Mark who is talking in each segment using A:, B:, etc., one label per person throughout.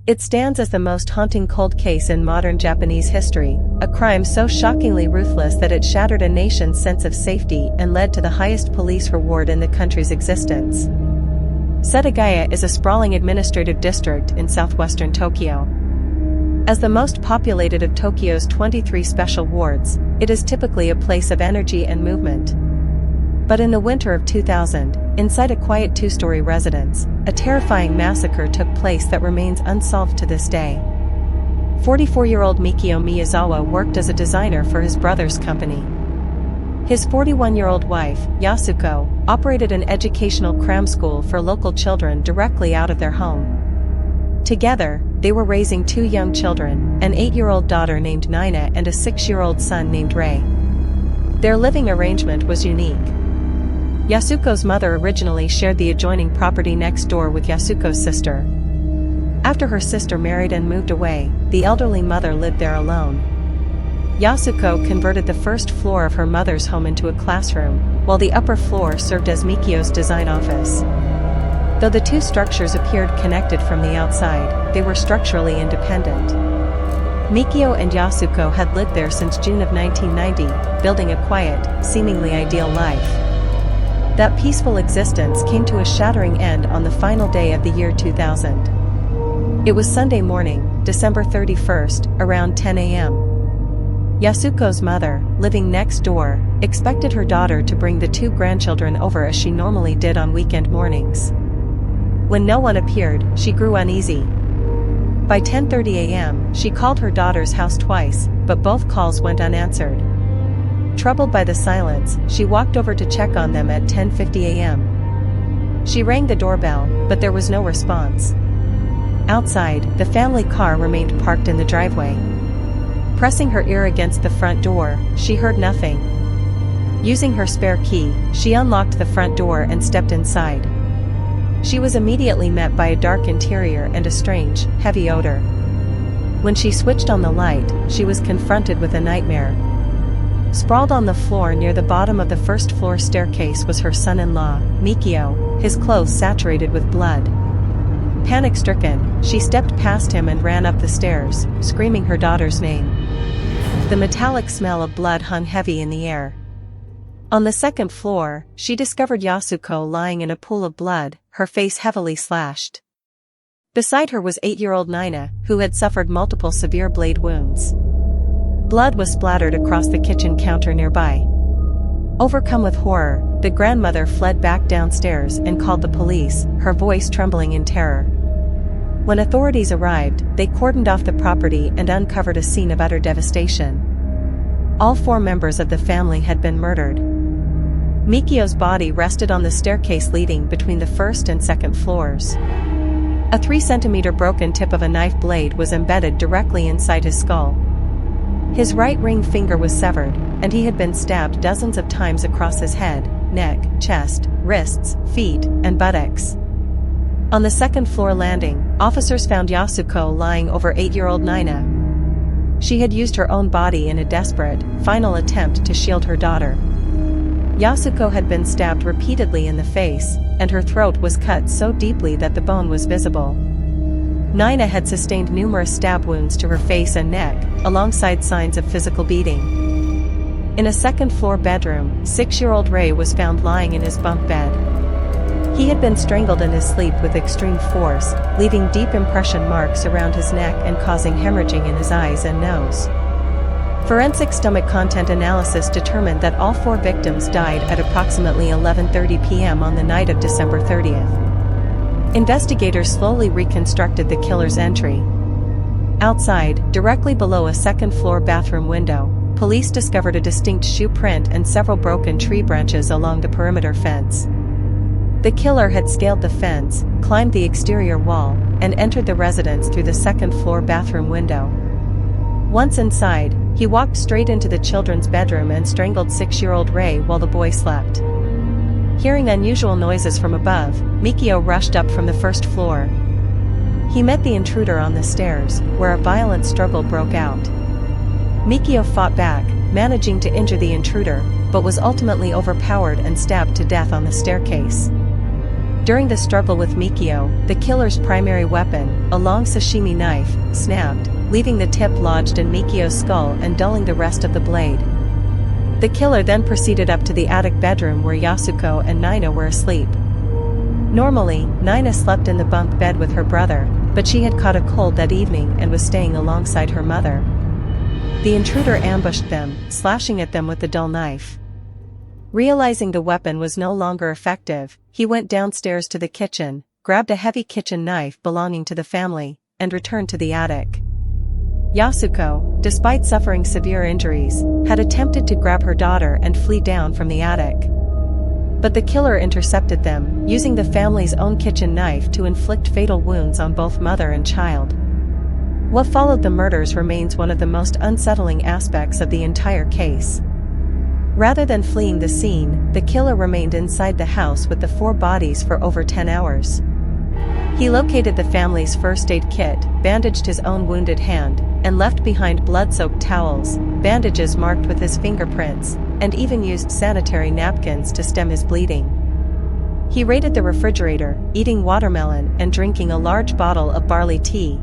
A: It stands as the most haunting cold case in modern Japanese history, a crime so shockingly ruthless that it shattered a nation's sense of safety and led to the highest police reward in the country's existence. Setagaya is a sprawling administrative district in southwestern Tokyo. As the most populated of Tokyo's 23 special wards, it is typically a place of energy and movement. But in the winter of 2000, inside a quiet two-story residence, a terrifying massacre took place that remains unsolved to this day. 44-year-old Mikio Miyazawa worked as a designer for his brother's company. His 41-year-old wife, Yasuko, operated an educational cram school for local children directly out of their home. Together, they were raising 2 young children, an 8-year-old daughter named Nina and a 6-year-old son named Ray. Their living arrangement was unique. Yasuko's mother originally shared the adjoining property next door with Yasuko's sister. After her sister married and moved away, the elderly mother lived there alone. Yasuko converted the first floor of her mother's home into a classroom, while the upper floor served as Mikio's design office. Though the two structures appeared connected from the outside, they were structurally independent. Mikio and Yasuko had lived there since June of 1990, building a quiet, seemingly ideal life. That peaceful existence came to a shattering end on the final day of the year 2000. It was Sunday morning, December 31st, around 10 a.m. Yasuko's mother, living next door, expected her daughter to bring the 2 grandchildren over as she normally did on weekend mornings. When no one appeared, she grew uneasy. By 10:30 a.m., she called her daughter's house twice, but both calls went unanswered. Troubled by the silence, she walked over to check on them at 10:50 a.m. She rang the doorbell, but there was no response. Outside, the family car remained parked in the driveway. Pressing her ear against the front door, she heard nothing. Using her spare key, she unlocked the front door and stepped inside. She was immediately met by a dark interior and a strange, heavy odor. When she switched on the light, she was confronted with a nightmare. Sprawled on the floor near the bottom of the first-floor staircase was her son-in-law, Mikio, his clothes saturated with blood. Panic-stricken, she stepped past him and ran up the stairs, screaming her daughter's name. The metallic smell of blood hung heavy in the air. On the second floor, she discovered Yasuko lying in a pool of blood, her face heavily slashed. Beside her was 8-year-old Nina, who had suffered multiple severe blade wounds. Blood was splattered across the kitchen counter nearby. Overcome with horror, the grandmother fled back downstairs and called the police, her voice trembling in terror. When authorities arrived, they cordoned off the property and uncovered a scene of utter devastation. All 4 members of the family had been murdered. Mikio's body rested on the staircase leading between the first and second floors. A 3-centimeter broken tip of a knife blade was embedded directly inside his skull. His right ring finger was severed, and he had been stabbed dozens of times across his head, neck, chest, wrists, feet, and buttocks. On the second-floor landing, officers found Yasuko lying over 8-year-old Nina. She had used her own body in a desperate, final attempt to shield her daughter. Yasuko had been stabbed repeatedly in the face, and her throat was cut so deeply that the bone was visible. Nina had sustained numerous stab wounds to her face and neck, alongside signs of physical beating. In a second-floor bedroom, 6-year-old Ray was found lying in his bunk bed. He had been strangled in his sleep with extreme force, leaving deep impression marks around his neck and causing hemorrhaging in his eyes and nose. Forensic stomach content analysis determined that all 4 victims died at approximately 11:30 p.m. on the night of December 30th. Investigators slowly reconstructed the killer's entry. Outside, directly below a second-floor bathroom window, police discovered a distinct shoe print and several broken tree branches along the perimeter fence. The killer had scaled the fence, climbed the exterior wall, and entered the residence through the second-floor bathroom window. Once inside, he walked straight into the children's bedroom and strangled 6-year-old Ray while the boy slept. Hearing unusual noises from above, Mikio rushed up from the first floor. He met the intruder on the stairs, where a violent struggle broke out. Mikio fought back, managing to injure the intruder, but was ultimately overpowered and stabbed to death on the staircase. During the struggle with Mikio, the killer's primary weapon, a long sashimi knife, snapped, leaving the tip lodged in Mikio's skull and dulling the rest of the blade. The killer then proceeded up to the attic bedroom where Yasuko and Nina were asleep. Normally, Nina slept in the bunk bed with her brother, but she had caught a cold that evening and was staying alongside her mother. The intruder ambushed them, slashing at them with the dull knife. Realizing the weapon was no longer effective, he went downstairs to the kitchen, grabbed a heavy kitchen knife belonging to the family, and returned to the attic. Yasuko, despite suffering severe injuries, had attempted to grab her daughter and flee down from the attic. But the killer intercepted them, using the family's own kitchen knife to inflict fatal wounds on both mother and child. What followed the murders remains one of the most unsettling aspects of the entire case. Rather than fleeing the scene, the killer remained inside the house with the 4 bodies for over 10 hours. He located the family's first aid kit, bandaged his own wounded hand, and left behind blood-soaked towels, bandages marked with his fingerprints, and even used sanitary napkins to stem his bleeding. He raided the refrigerator, eating watermelon and drinking a large bottle of barley tea.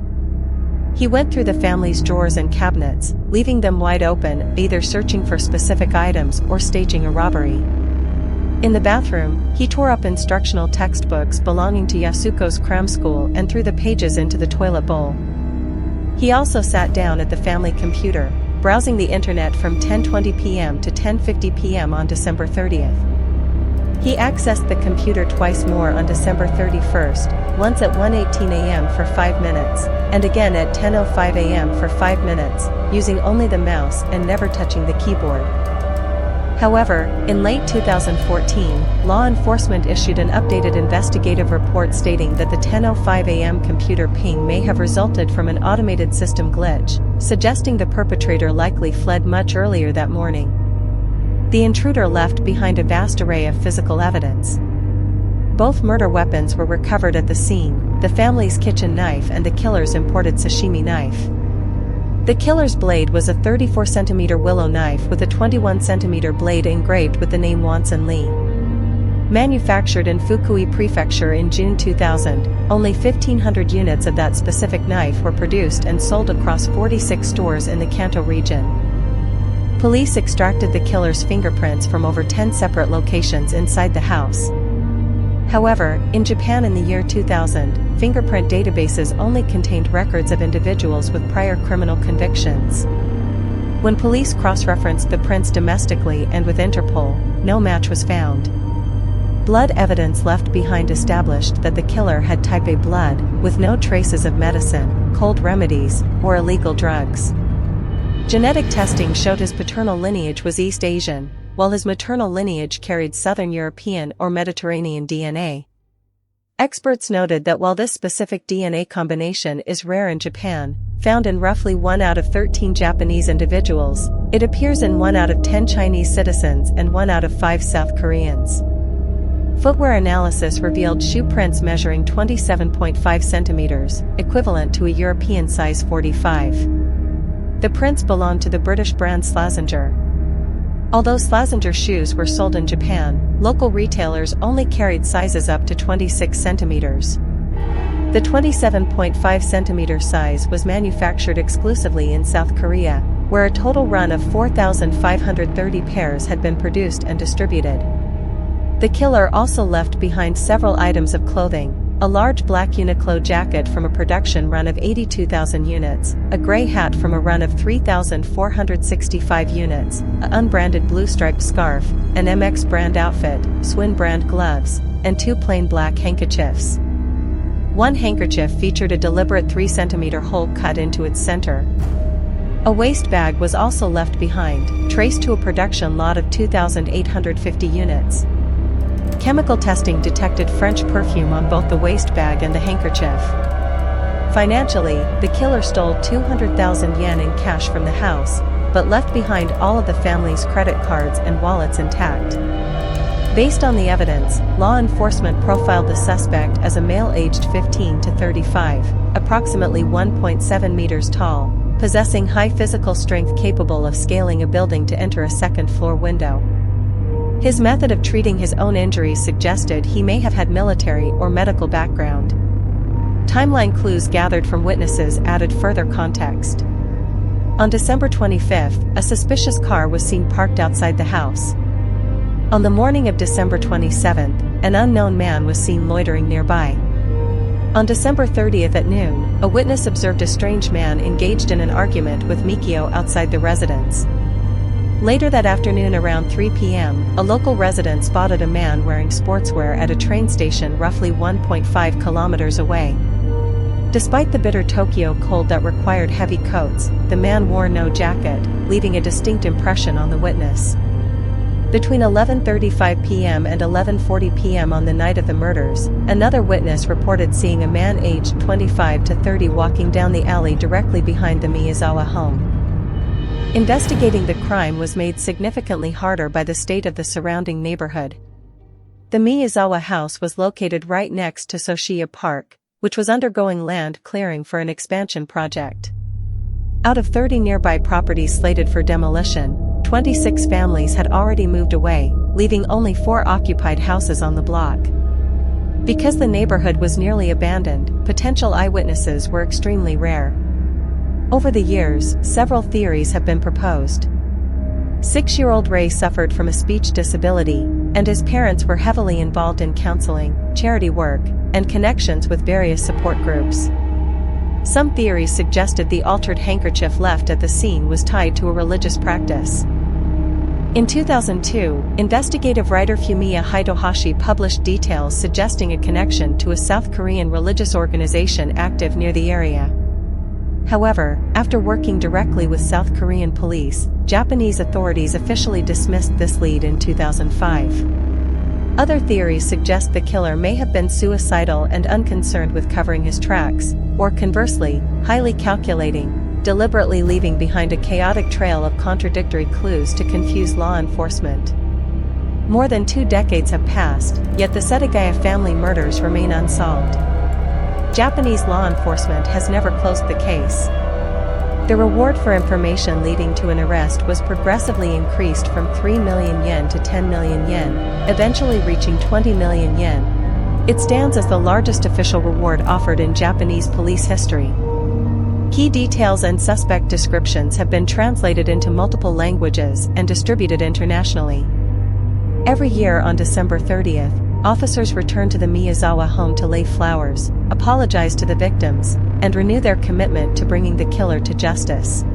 A: He went through the family's drawers and cabinets, leaving them wide open, either searching for specific items or staging a robbery. In the bathroom, he tore up instructional textbooks belonging to Yasuko's cram school and threw the pages into the toilet bowl. He also sat down at the family computer, browsing the internet from 10:20 p.m. to 10:50 p.m. on December 30th. He accessed the computer twice more on December 31st, once at 1:18 a.m. for 5 minutes, and again at 10:05 a.m. for 5 minutes, using only the mouse and never touching the keyboard. However, in late 2014, law enforcement issued an updated investigative report stating that the 10:05 a.m. computer ping may have resulted from an automated system glitch, suggesting the perpetrator likely fled much earlier that morning. The intruder left behind a vast array of physical evidence. Both murder weapons were recovered at the scene, the family's kitchen knife and the killer's imported sashimi knife. The killer's blade was a 34cm willow knife with a 21cm blade engraved with the name Wanson Lee. Manufactured in Fukui Prefecture in June 2000, only 1,500 units of that specific knife were produced and sold across 46 stores in the Kanto region. Police extracted the killer's fingerprints from over 10 separate locations inside the house. However, in Japan in the year 2000, fingerprint databases only contained records of individuals with prior criminal convictions. When police cross-referenced the prints domestically and with Interpol, no match was found. Blood evidence left behind established that the killer had type A blood, with no traces of medicine, cold remedies, or illegal drugs. Genetic testing showed his paternal lineage was East Asian, while his maternal lineage carried Southern European or Mediterranean DNA. Experts noted that while this specific DNA combination is rare in Japan, found in roughly 1 out of 13 Japanese individuals, it appears in 1 out of 10 Chinese citizens and 1 out of 5 South Koreans. Footwear analysis revealed shoe prints measuring 27.5 centimeters, equivalent to a European size 45. The prints belonged to the British brand Slazenger. Although Slazenger shoes were sold in Japan, local retailers only carried sizes up to 26 centimeters. The 27.5 centimeter size was manufactured exclusively in South Korea, where a total run of 4,530 pairs had been produced and distributed. The killer also left behind several items of clothing: a large black Uniqlo jacket from a production run of 82,000 units, a gray hat from a run of 3,465 units, an unbranded blue striped scarf, an MX brand outfit, Swin brand gloves, and 2 plain black handkerchiefs. One handkerchief featured a deliberate 3-centimeter hole cut into its center. A waste bag was also left behind, traced to a production lot of 2,850 units. Chemical testing detected French perfume on both the waste bag and the handkerchief. Financially, the killer stole 200,000 yen in cash from the house, but left behind all of the family's credit cards and wallets intact. Based on the evidence, law enforcement profiled the suspect as a male aged 15 to 35, approximately 1.7 meters tall, possessing high physical strength capable of scaling a building to enter a second-floor window. His method of treating his own injuries suggested he may have had military or medical background. Timeline clues gathered from witnesses added further context. On December 25, a suspicious car was seen parked outside the house. On the morning of December 27, an unknown man was seen loitering nearby. On December 30 at noon, a witness observed a strange man engaged in an argument with Mikio outside the residence. Later that afternoon around 3 p.m., a local resident spotted a man wearing sportswear at a train station roughly 1.5 kilometers away. Despite the bitter Tokyo cold that required heavy coats, the man wore no jacket, leaving a distinct impression on the witness. Between 11:35 p.m. and 11:40 p.m. on the night of the murders, another witness reported seeing a man aged 25 to 30 walking down the alley directly behind the Miyazawa home. Investigating the crime was made significantly harder by the state of the surrounding neighborhood. The Miyazawa house was located right next to Soshiya Park, which was undergoing land clearing for an expansion project. Out of 30 nearby properties slated for demolition, 26 families had already moved away, leaving only 4 occupied houses on the block. Because the neighborhood was nearly abandoned, potential eyewitnesses were extremely rare. Over the years, several theories have been proposed. 6-year-old Ray suffered from a speech disability, and his parents were heavily involved in counseling, charity work, and connections with various support groups. Some theories suggested the altered handkerchief left at the scene was tied to a religious practice. In 2002, investigative writer Fumiya Hidehashi published details suggesting a connection to a South Korean religious organization active near the area. However, after working directly with South Korean police, Japanese authorities officially dismissed this lead in 2005. Other theories suggest the killer may have been suicidal and unconcerned with covering his tracks, or conversely, highly calculating, deliberately leaving behind a chaotic trail of contradictory clues to confuse law enforcement. More than 2 decades have passed, yet the Setagaya family murders remain unsolved. Japanese law enforcement has never closed the case. The reward for information leading to an arrest was progressively increased from 3 million yen to 10 million yen, eventually reaching 20 million yen. It stands as the largest official reward offered in Japanese police history. Key details and suspect descriptions have been translated into multiple languages and distributed internationally. Every year on December 30th, officers return to the Miyazawa home to lay flowers, apologize to the victims, and renew their commitment to bringing the killer to justice.